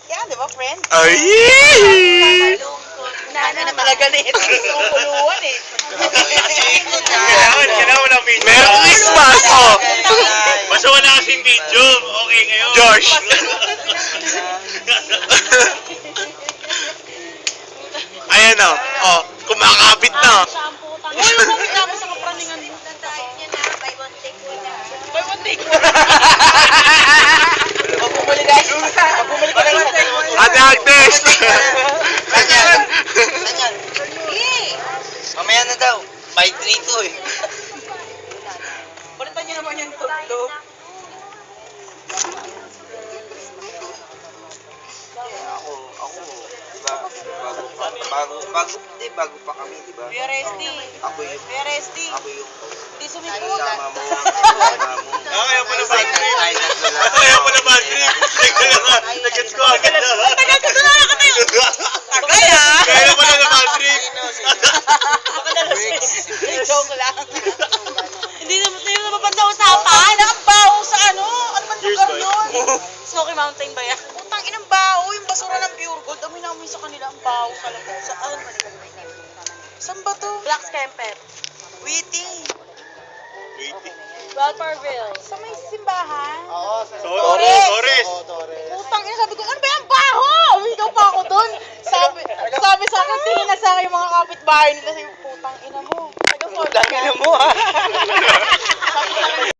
Yan, di ba, friend? Ay! Nana na talaga na ito. Sumuluan eh. Kailangan ng video. Merong Christmas! Oh! Basta wala kasing video. Okay ngayon. Josh! Ayan o. Oh, kumakapit na. Shampoo, tango. Uy, yung kami namin sa kapraningan mo. Buy one take one. Buy one take one. Pag bumili guys. Pag bumili ka naman. Ate Agnes! Ganyan. Ganyan. Mamaya na daw. By 3 to eh. Palitan niyo naman yung tugtog. Bago pa kami, di ba? Kuya Resty. Ako yung, Kuya Resty. ako yung Hindi sumipot. kasama mo. Kasama mo. Kaya pala bad trip. Ay, nagdala. Kaya pala bad trip. Teka lang nga. Nag-gets ko agad na. Tagal ka doon ka tayo. Tagal ah. Kaya na pala na bad trip. Baka nalasing. Joke lang. Hindi na mapapad sa usapan. Ang baho sa ano? Ano man lugar yun? Smoky Mountain ba yan? Putang inang baho. Yung basura ng Pure Gold. Amoy na amoy sa kanila. Ang baho sa lahat. Saan? Saan ba to? Black Kemper. Witty. Welparville. Sa may simbahan? Oo, Torres. Putang ina, sabi ko, ano ba yung baho? Umigaw pa ako doon. Sabi sa akin, tingin na sa akin yung mga kapitbahay nila. Sabi, putang ina mo. Putang ina mo, ha? Sabi sa akin,